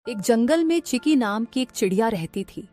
एक जंगल में चिकी नाम की एक चिड़िया रहती थी।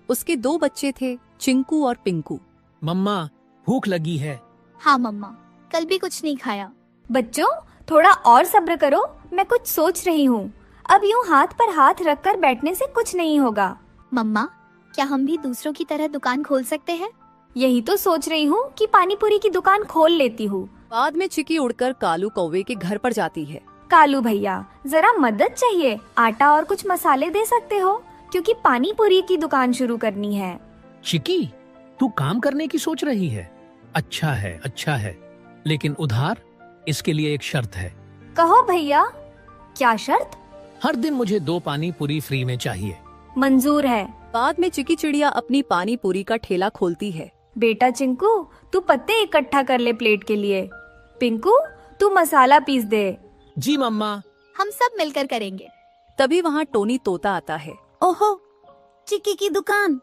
उसके 2 बच्चे थे, चिंकू और पिंकू। मम्मा, भूख लगी है। हाँ मम्मा, कल भी कुछ नहीं खाया। बच्चों, थोड़ा और सब्र करो, मैं कुछ सोच रही हूँ। अब यूँ हाथ पर हाथ रखकर बैठने से कुछ नहीं होगा। मम्मा, क्या हम भी दूसरों की तरह दुकान खोल सकते हैं? यही तो सोच रही हूँ कि पानी पूरी की दुकान खोल लेती हूँ। बाद में चिकी उड़कर कालू कौवे के घर पर जाती है। कालू भैया, जरा मदद चाहिए। आटा और कुछ मसाले दे सकते हो, क्योंकि पानी पूरी की दुकान शुरू करनी है। चिकी, तू काम करने की सोच रही है? अच्छा है, अच्छा है, लेकिन उधार, इसके लिए एक शर्त है। कहो भैया, क्या शर्त? हर दिन मुझे 2 पानी पूरी फ्री में चाहिए। मंजूर है। बाद में चिकी चिड़िया अपनी पानी पूरी का ठेला खोलती है। बेटा चिंकू, तू पत्ते इकट्ठा कर ले प्लेट के लिए। पिंकू, तू मसाला पीस दे। जी मम्मा। हम सब मिलकर करेंगे। तभी वहाँ टोनी तोता आता है। ओहो, चिकी की दुकान,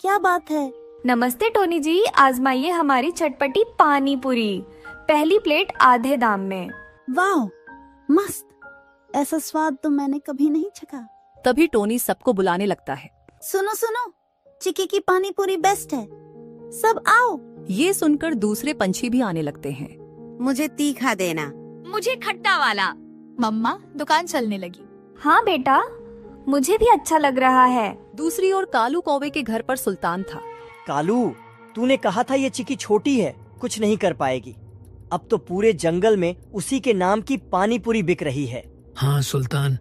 क्या बात है। नमस्ते टोनी जी, आजमाइए हमारी चटपटी पानी पूरी। पहली प्लेट आधे दाम में। वाह, मस्त, ऐसा स्वाद तो मैंने कभी नहीं चखा। तभी टोनी सबको बुलाने लगता है। सुनो सुनो, चिकी की पानी पूरी बेस्ट है, सब आओ। ये सुनकर दूसरे पंछी भी आने लगते हैं। मुझे तीखा देना। मुझे खट्टा वाला। मम्मा, दुकान चलने लगी। हाँ बेटा, मुझे भी अच्छा लग रहा है। दूसरी ओर कालू कौवे के घर पर सुल्तान था। कालू, तूने कहा था ये चिकी छोटी है, कुछ नहीं कर पाएगी। अब तो पूरे जंगल में उसी के नाम की पानी पूरी बिक रही है। हाँ सुल्तान,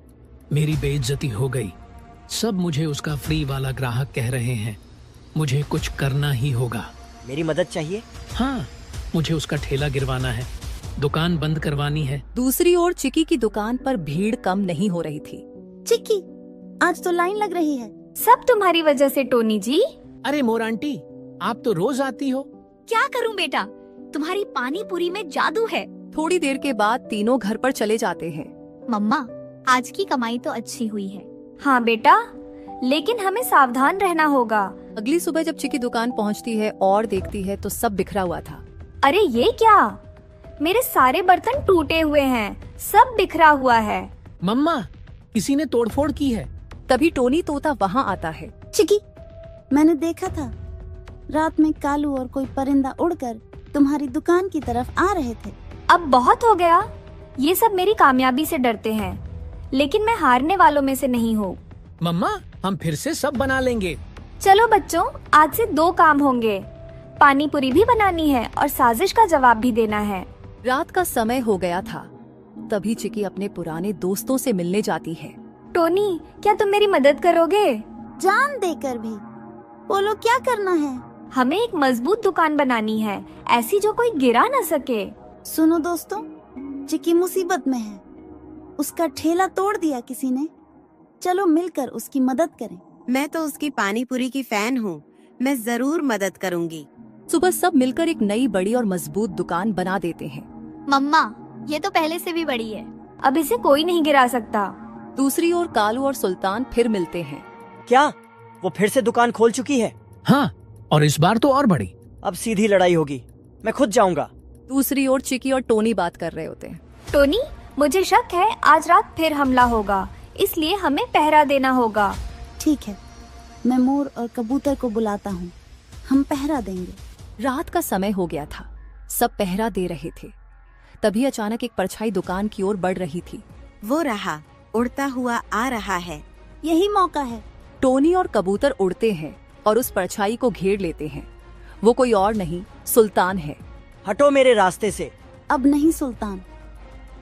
मेरी बेइज्जती हो गई। सब मुझे उसका फ्री वाला ग्राहक कह रहे हैं। मुझे कुछ करना ही होगा। मेरी मदद चाहिए? हाँ, मुझे उसका ठेला गिरवाना है, दुकान बंद करवानी है। दूसरी ओर चिकी की दुकान पर भीड़ कम नहीं हो रही थी। चिकी, आज तो लाइन लग रही है। सब तुम्हारी वजह से टोनी जी। अरे मोर आंटी, आप तो रोज आती हो। क्या करूं बेटा, तुम्हारी पानी पूरी में जादू है। थोड़ी देर के बाद तीनों घर पर चले जाते हैं। मम्मा, आज की कमाई तो अच्छी हुई है। हाँ बेटा, लेकिन हमें सावधान रहना होगा। अगली सुबह जब चिकी दुकान पहुंचती है और देखती है तो सब बिखरा हुआ था। अरे ये क्या, मेरे सारे बर्तन टूटे हुए हैं, सब बिखरा हुआ है। मम्मा, किसी ने तोड़फोड़ की है। तभी टोनी तोता वहाँ आता है। चिकी, मैंने देखा था, रात में कालू और कोई परिंदा उड़कर तुम्हारी दुकान की तरफ आ रहे थे। अब बहुत हो गया, ये सब मेरी कामयाबी से डरते हैं, लेकिन मैं हारने वालों में से नहीं हूँ। मम्मा, हम फिर से सब बना लेंगे। चलो बच्चों, आज से 2 काम होंगे, पानी पूरी भी बनानी है और साजिश का जवाब भी देना है। रात का समय हो गया था। तभी चिकी अपने पुराने दोस्तों से मिलने जाती है। टोनी, क्या तुम मेरी मदद करोगे? जान देकर भी। बोलो, क्या करना है? हमें एक मजबूत दुकान बनानी है, ऐसी जो कोई गिरा न सके। सुनो दोस्तों, चिकी मुसीबत में है, उसका ठेला तोड़ दिया किसी ने। चलो मिलकर उसकी मदद करें। मैं तो उसकी पानी पूरी की फैन हूँ, मैं जरूर मदद करूँगी। सुबह सब मिलकर एक नई बड़ी और मजबूत दुकान बना देते हैं। मम्मा, ये तो पहले से भी बड़ी है। अब इसे कोई नहीं गिरा सकता। दूसरी ओर कालू और सुल्तान फिर मिलते हैं। क्या वो फिर से दुकान खोल चुकी है? हाँ, और इस बार तो और बड़ी। अब सीधी लड़ाई होगी, मैं खुद जाऊंगा। दूसरी ओर चिकी और टोनी बात कर रहे होते हैं। टोनी, मुझे शक है आज रात फिर हमला होगा, इसलिए हमें पहरा देना होगा। ठीक है, मैं मोर और कबूतर को बुलाता हूँ, हम पहरा देंगे। रात का समय हो गया था, सब पहरा दे रहे थे। तभी अचानक एक परछाई दुकान की ओर बढ़ रही थी। वो रहा, उड़ता हुआ आ रहा है। यही मौका है। टोनी और कबूतर उड़ते हैं और उस परछाई को घेर लेते हैं। वो कोई और नहीं, सुल्तान है। हटो मेरे रास्ते से। अब नहीं सुल्तान,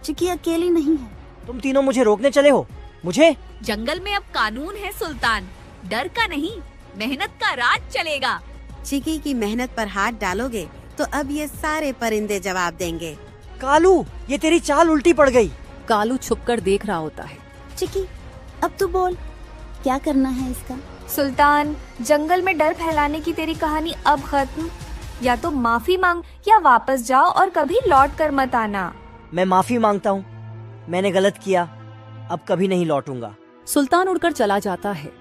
चिकी अकेली नहीं है। तुम तीनों मुझे रोकने चले हो? मुझे? जंगल में अब कानून है सुल्तान, डर का नहीं, मेहनत का राज चलेगा। चिकी की मेहनत पर हाथ डालोगे तो अब ये सारे परिंदे जवाब देंगे। कालू, ये तेरी चाल उल्टी पड़ गई। कालू छुपकर देख रहा होता है। चिकी, अब तू बोल, क्या करना है इसका? सुल्तान, जंगल में डर फैलाने की तेरी कहानी अब खत्म। या तो माफी मांग या वापस जाओ और कभी लौट कर मत आना। मैं माफी मांगता हूँ, मैंने गलत किया, अब कभी नहीं लौटूंगा। सुल्तान उड़कर चला जाता है,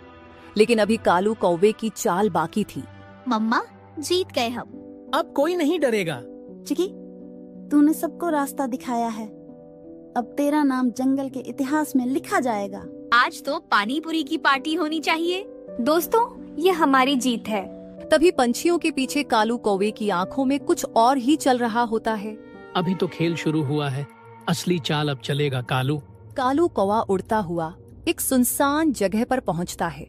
लेकिन अभी कालू कौवे की चाल बाकी थी। मम्मा, जीत गए हम। अब कोई नहीं डरेगा। चिकी, तूने सबको रास्ता दिखाया है, अब तेरा नाम जंगल के इतिहास में लिखा जाएगा। आज तो पानी पूरी की पार्टी होनी चाहिए। दोस्तों, ये हमारी जीत है। तभी पंछियों के पीछे कालू कौवे की आंखों में कुछ और ही चल रहा होता है। अभी तो खेल शुरू हुआ है, असली चाल अब चलेगा कालू। कालू कौवा उड़ता हुआ एक सुनसान जगह पर पहुंचता है।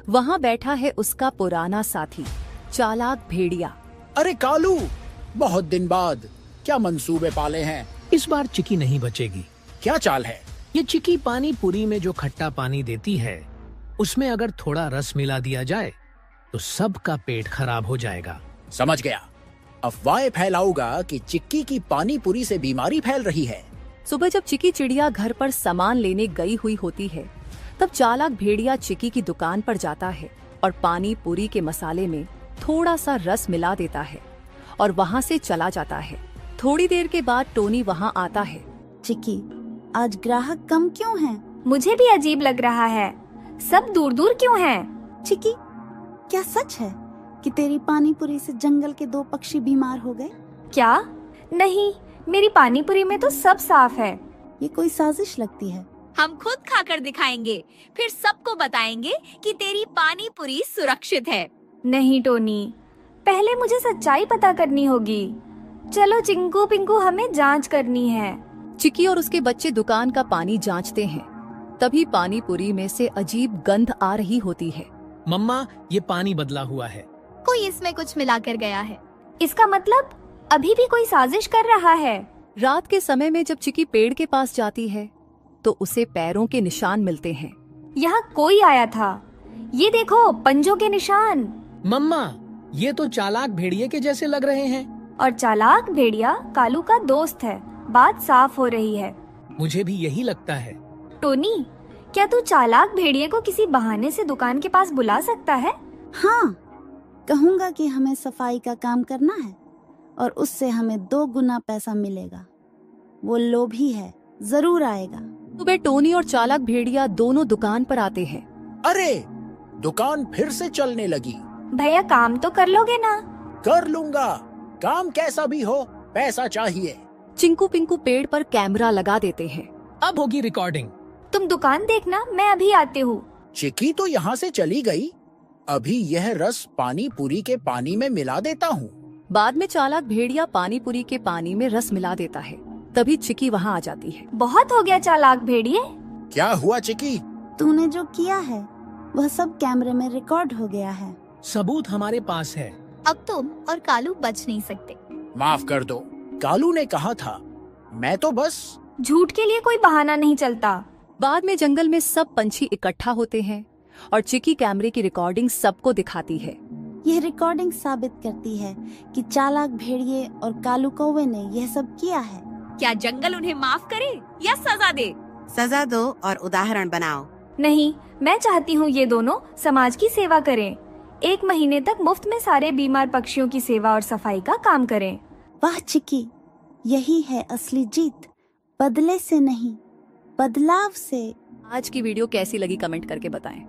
वहां बैठा है उसका पुराना साथी चालाक भेड़िया। अरे कालू, बहुत दिन बाद क्या मंसूबे पाले हैं? इस बार चिकी नहीं बचेगी। क्या चाल है? ये चिकी पानी पूरी में जो खट्टा पानी देती है, उसमें अगर थोड़ा रस मिला दिया जाए तो सबका पेट खराब हो जाएगा। समझ गया। अफवाहें फैलाऊंगा कि चिक्की की पानी पूरी से बीमारी फैल रही है। सुबह जब चिकी चिड़िया घर पर सामान लेने गई हुई होती है, तब चालाक भेड़िया चिकी की दुकान पर जाता है और पानी पूरी के मसाले में थोड़ा सा रस मिला देता है और वहाँ से चला जाता है। थोड़ी देर के बाद टोनी वहाँ आता है। चिकी, आज ग्राहक कम क्यों हैं? मुझे भी अजीब लग रहा है। सब दूर दूर क्यों हैं? चिकी, क्या सच है कि तेरी पानी पूरी से जंगल के 2 पक्षी बीमार हो गए? क्या? नहीं, मेरी पानी पूरी में तो सब साफ है। ये कोई साजिश लगती है। हम खुद खाकर दिखाएंगे, फिर सबको बताएंगे कि तेरी पानी पूरी सुरक्षित है। नहीं टोनी, पहले मुझे सच्चाई पता करनी होगी। चलो चिंकू पिंकू, हमें जांच करनी है। चिकी और उसके बच्चे दुकान का पानी जांचते हैं। तभी पानी पूरी में से अजीब गंध आ रही होती है। मम्मा, ये पानी बदला हुआ है। कोई इसमें कुछ मिला कर गया है। इसका मतलब अभी भी कोई साजिश कर रहा है। रात के समय में जब चिकी पेड़ के पास जाती है तो उसे पैरों के निशान मिलते हैं। यहाँ कोई आया था। ये देखो, पंजों के निशान। मम्मा, ये तो चालाक भेड़िए के जैसे लग रहे हैं। और चालाक भेड़िया कालू का दोस्त है। बात साफ हो रही है। मुझे भी यही लगता है। टोनी, क्या तू चालाक भेड़िए को किसी बहाने से दुकान के पास बुला सकता है? हाँ, कहूँगा कि हमें सफाई का काम करना है और उससे हमें 2 गुना पैसा मिलेगा। वो लोभी है, जरूर आएगा। सुबह टोनी और चालाक भेड़िया दोनों दुकान पर आते हैं। अरे, दुकान फिर से चलने लगी। भैया, काम तो कर लोगे ना? कर लूंगा। काम कैसा भी हो, पैसा चाहिए। चिंकू पिंकू पेड़ पर कैमरा लगा देते हैं। अब होगी रिकॉर्डिंग। तुम दुकान देखना, मैं अभी आती हूँ। चिकी तो यहाँ से चली गई। अभी यह रस पानी पूरी के पानी में मिला देता हूँ। बाद में चालाक भेड़िया पानी पूरी के पानी में रस मिला देता है। तभी चिकी वहाँ आ जाती है। बहुत हो गया चालाक भेड़िए। क्या हुआ चिकी? तूने जो किया है वह सब कैमरे में रिकॉर्ड हो गया है। सबूत हमारे पास है। अब तुम और कालू बच नहीं सकते। माफ कर दो, कालू ने कहा था। मैं तो बस। झूठ के लिए कोई बहाना नहीं चलता। बाद में जंगल में सब पंछी इकट्ठा होते हैं और चिकी कैमरे की रिकॉर्डिंग सबको दिखाती है। यह रिकॉर्डिंग साबित करती है कि चालाक भेड़िए और कालू कौवे ने यह सब किया है। क्या जंगल उन्हें माफ करे या सजा दे? सजा दो और उदाहरण बनाओ। नहीं, मैं चाहती हूँ ये दोनों समाज की सेवा करें। 1 महीने तक मुफ्त में सारे बीमार पक्षियों की सेवा और सफाई का काम करें। वाह चिकी, यही है असली जीत। बदले से नहीं, बदलाव से। आज की वीडियो कैसी लगी कमेंट करके बताएं।